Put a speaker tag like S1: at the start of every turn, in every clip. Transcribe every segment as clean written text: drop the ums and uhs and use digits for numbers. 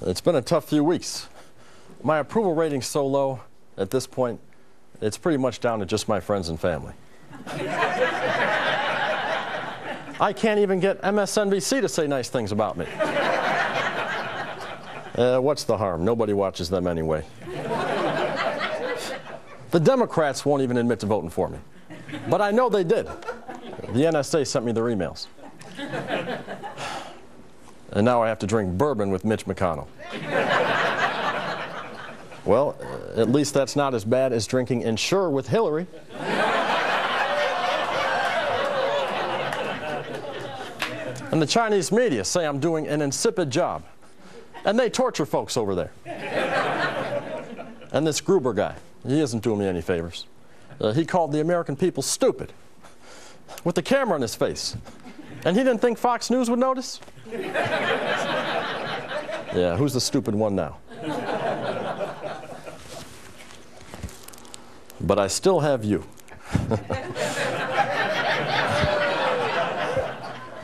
S1: It's been a tough few weeks. My approval rating's so low at this point, it's pretty much down to just my friends and family. I can't even get MSNBC to say nice things about me. What's the harm? Nobody watches them anyway. The Democrats won't even admit to voting for me. But I know they did. The NSA sent me their emails. And now I have to drink bourbon with Mitch McConnell. Well, at least that's not as bad as drinking Ensure with Hillary. And the Chinese media say I'm doing an insipid job. And they torture folks over there. And this Gruber guy, he isn't doing me any favors. He called the American people stupid with the camera in his face. And he didn't think Fox News would notice? Yeah, who's the stupid one now? But I still have you.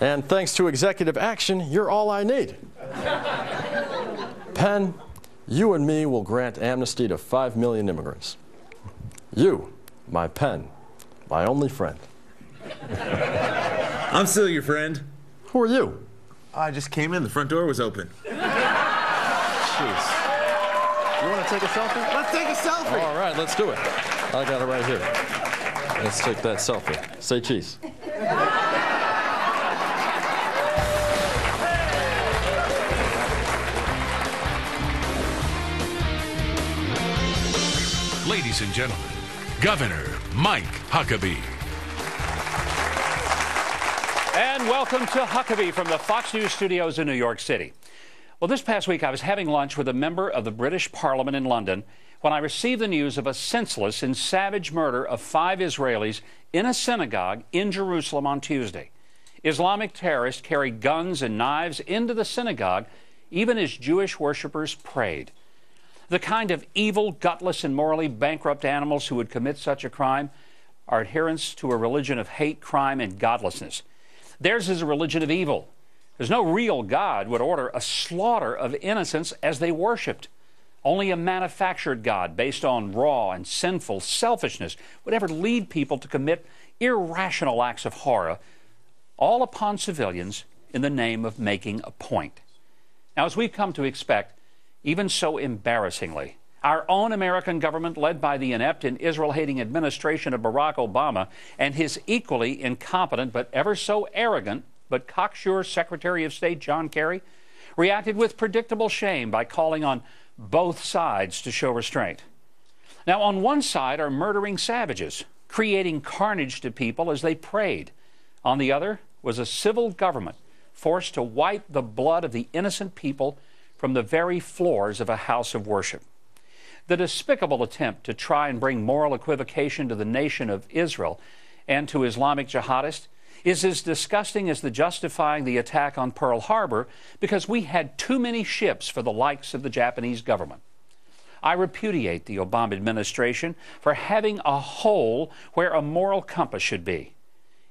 S1: And thanks to executive action, you're all I need. Penn, you and me will grant amnesty to 5 million immigrants. You, my Penn, my only friend.
S2: I'm still your friend.
S1: Who are you?
S2: I just came in. The front door was open.
S1: Jeez. You want to take a selfie?
S2: Let's take a selfie.
S1: All right, let's do it. I got it right here. Let's take that selfie. Say cheese.
S3: Ladies and gentlemen, Governor Mike Huckabee.
S4: And welcome to Huckabee from the Fox News studios in New York City. Well, this past week I was having lunch with a member of the British Parliament in London when I received the news of a senseless and savage murder of 5 Israelis in a synagogue in Jerusalem on Tuesday. Islamic terrorists carried guns and knives into the synagogue even as Jewish worshippers prayed. The kind of evil, gutless, and morally bankrupt animals who would commit such a crime are adherents to a religion of hate, crime, and godlessness. Theirs is a religion of evil. There's no real God would order a slaughter of innocents as they worshipped. Only a manufactured God based on raw and sinful selfishness would ever lead people to commit irrational acts of horror, all upon civilians in the name of making a point. Now, as we've come to expect, even so embarrassingly, our own American government, led by the inept and Israel-hating administration of Barack Obama and his equally incompetent but ever so arrogant but cocksure Secretary of State John Kerry, reacted with predictable shame by calling on both sides to show restraint. Now, on one side are murdering savages, creating carnage to people as they prayed. On the other was a civil government forced to wipe the blood of the innocent people from the very floors of a house of worship. The despicable attempt to try and bring moral equivocation to the nation of Israel and to Islamic Jihadists is as disgusting as the justifying the attack on Pearl Harbor because we had too many ships for the likes of the Japanese government. I repudiate the Obama administration for having a hole where a moral compass should be.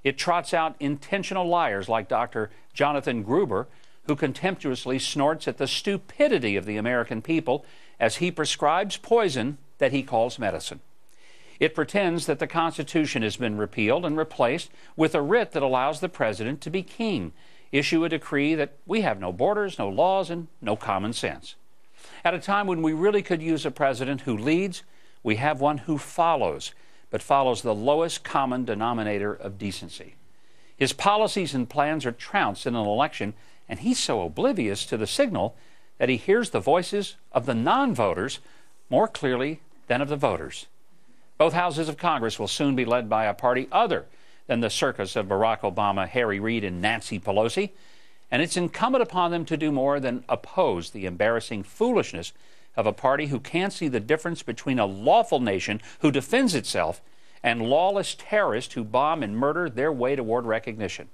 S4: It trots out intentional liars like Dr. Jonathan Gruber, who contemptuously snorts at the stupidity of the American people as he prescribes poison that he calls medicine. It pretends that the Constitution has been repealed and replaced with a writ that allows the president to be king, issue a decree that we have no borders, no laws, and no common sense. At a time when we really could use a president who leads, we have one who follows, but follows the lowest common denominator of decency. His policies and plans are trounced in an election, and he's so oblivious to the signal that he hears the voices of the non-voters more clearly than of the voters. Both houses of Congress will soon be led by a party other than the circus of Barack Obama, Harry Reid, and Nancy Pelosi, and it's incumbent upon them to do more than oppose the embarrassing foolishness of a party who can't see the difference between a lawful nation who defends itself and lawless terrorists who bomb and murder their way toward recognition.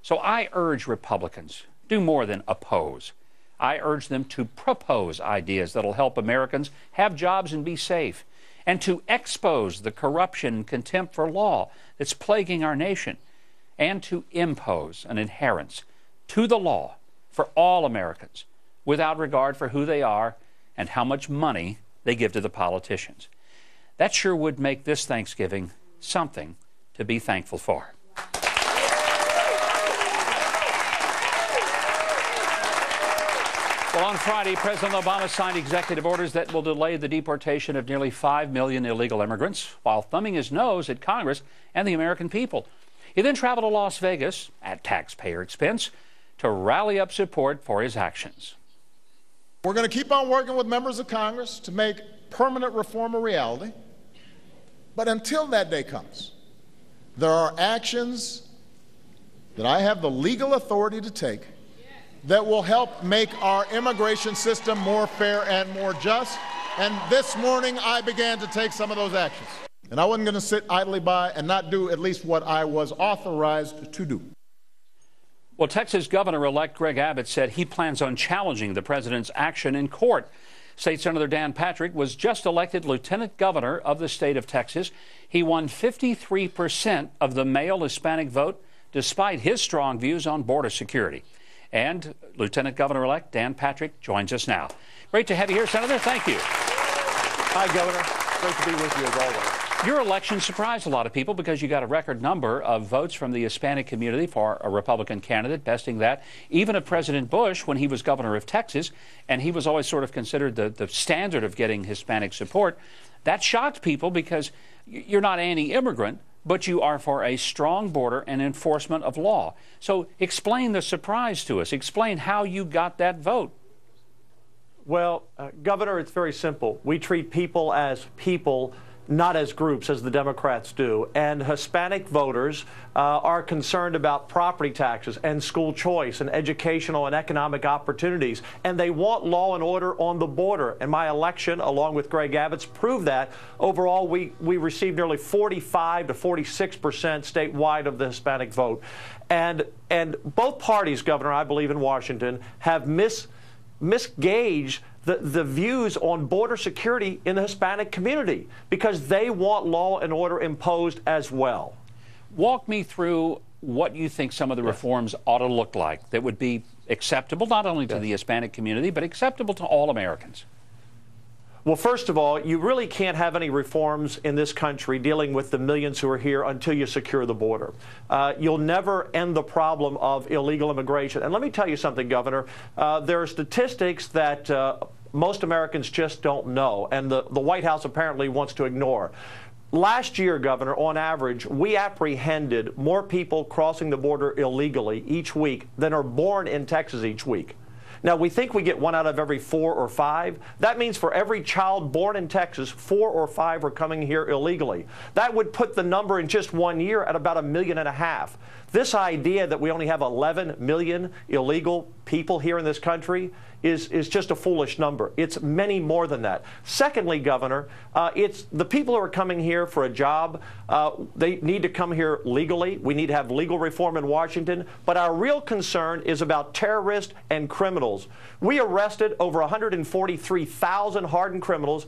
S4: So I urge Republicans, do more than oppose. I urge them to propose ideas that will help Americans have jobs and be safe, and to expose the corruption and contempt for law that's plaguing our nation, and to impose an adherence to the law for all Americans, without regard for who they are and how much money they give to the politicians. That sure would make this Thanksgiving something to be thankful for. Well, on Friday, President Obama signed executive orders that will delay the deportation of nearly 5 million illegal immigrants while thumbing his nose at Congress and the American people. He then traveled to Las Vegas, at taxpayer expense, to rally up support for his actions.
S5: We're going to keep on working with members of Congress to make permanent reform a reality. But until that day comes, there are actions that I have the legal authority to take that will help make our immigration system more fair and more just. And this morning, I began to take some of those actions. And I wasn't going to sit idly by and not do at least what I was authorized to do.
S4: Well, Texas Governor-elect Greg Abbott said he plans on challenging the president's action in court. State Senator Dan Patrick was just elected lieutenant governor of the state of Texas. He won 53% of the male Hispanic vote, despite his strong views on border security. And Lieutenant Governor-elect Dan Patrick joins us now. Great to have you here, Senator. Thank you.
S6: Hi, Governor. Great to be with you as always.
S4: Your election surprised a lot of people because you got a record number of votes from the Hispanic community for a Republican candidate, besting that even of President Bush when he was governor of Texas, and he was always sort of considered the standard of getting Hispanic support. That shocked people because you're not anti-immigrant, but you are for a strong border and enforcement of law. So explain the surprise to us. Explain how you got that vote.
S6: Well, Governor, it's very simple. We treat people as people, not as groups, as the Democrats do. And Hispanic voters are concerned about property taxes and school choice and educational and economic opportunities. And they want law and order on the border. And my election, along with Greg Abbott's, proved that. Overall, we received nearly 45 to 46% statewide of the Hispanic vote. And both parties, Governor, I believe in Washington, have misgauged the views on border security in the Hispanic community because they want law and order imposed as well.
S4: Walk me through what you think some of the reforms ought to look like that would be acceptable not only to the Hispanic community but acceptable to all Americans.
S6: Well, first of all, you really can't have any reforms in this country dealing with the millions who are here until you secure the border. You'll never end the problem of illegal immigration. And let me tell you something, Governor. There are statistics that most Americans just don't know, and the White House apparently wants to ignore. Last year, Governor, on average, we apprehended more people crossing the border illegally each week than are born in Texas each week. Now, we think we get 1 out of every 4 or 5. That means for every child born in Texas, 4 or 5 are coming here illegally. That would put the number in just 1 year at about 1.5 million. This idea that we only have 11 million illegal people here in this country is just a foolish number. It's many more than that. Secondly, Governor, it's the people who are coming here for a job. They need to come here legally. We need to have legal reform in Washington. But our real concern is about terrorists and criminals. We arrested over 143,000 hardened criminals,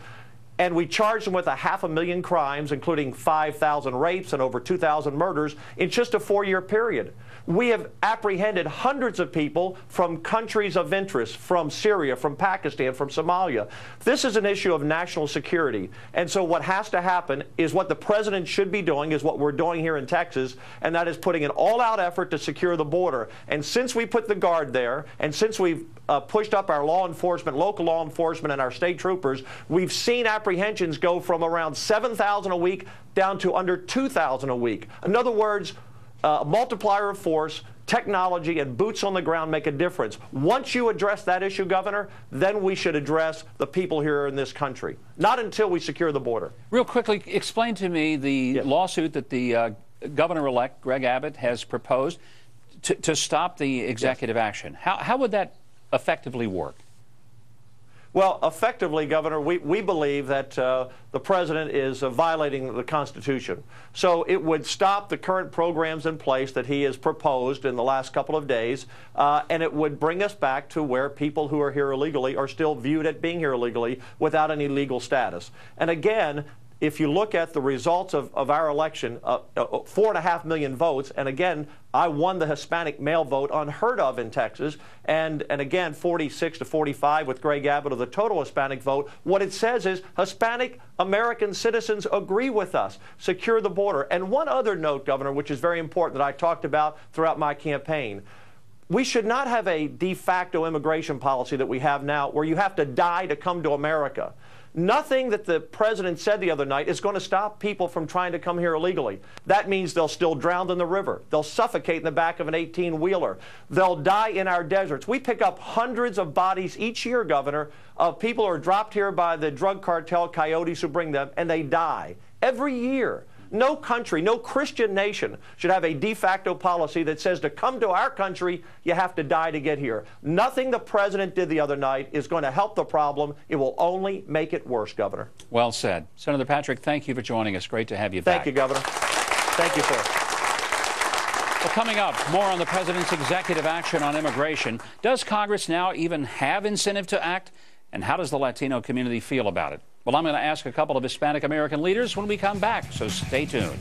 S6: and we charged them with 500,000 crimes, including 5,000 rapes and over 2,000 murders in just a 4-year period. We have apprehended hundreds of people from countries of interest, from Syria, from Pakistan, from Somalia. This is an issue of national security. And so what has to happen is what the president should be doing is what we're doing here in Texas, and that is putting an all-out effort to secure the border. And since we put the guard there, and since we've pushed up our law enforcement, local law enforcement, and our state troopers, we've seen apprehensions go from around 7,000 a week down to under 2,000 a week. In other words, a multiplier of force, technology, and boots on the ground make a difference. Once you address that issue, Governor, then we should address the people here in this country. Not until we secure the border.
S4: Real quickly, explain to me the lawsuit that the governor-elect, Greg Abbott, has proposed to stop the executive action. How would that effectively work?
S6: Well, effectively, Governor, we believe that the president is violating the Constitution. So it would stop the current programs in place that he has proposed in the last couple of days, and it would bring us back to where people who are here illegally are still viewed at being here illegally without any legal status. And again, if you look at the results of our election, 4.5 million votes, and again, I won the Hispanic male vote, unheard of in Texas, and again, 46 to 45 with Greg Abbott of the total Hispanic vote. What it says is Hispanic American citizens agree with us. Secure the border. And one other note, Governor, which is very important that I talked about throughout my campaign. We should not have a de facto immigration policy that we have now where you have to die to come to America. Nothing that the president said the other night is going to stop people from trying to come here illegally. That means they'll still drown in the river. They'll suffocate in the back of an 18-wheeler. They'll die in our deserts. We pick up hundreds of bodies each year, Governor, of people who are dropped here by the drug cartel coyotes who bring them, and they die every year. No country, no Christian nation should have a de facto policy that says to come to our country, you have to die to get here. Nothing the president did the other night is going to help the problem. It will only make it worse, Governor.
S4: Well said. Senator Patrick, thank you for joining us. Great to have you back.
S6: Thank you, Governor. Thank you, sir.
S4: Well, coming up, more on the president's executive action on immigration. Does Congress now even have incentive to act? And how does the Latino community feel about it? Well, I'm going to ask a couple of Hispanic American leaders when we come back, so stay tuned.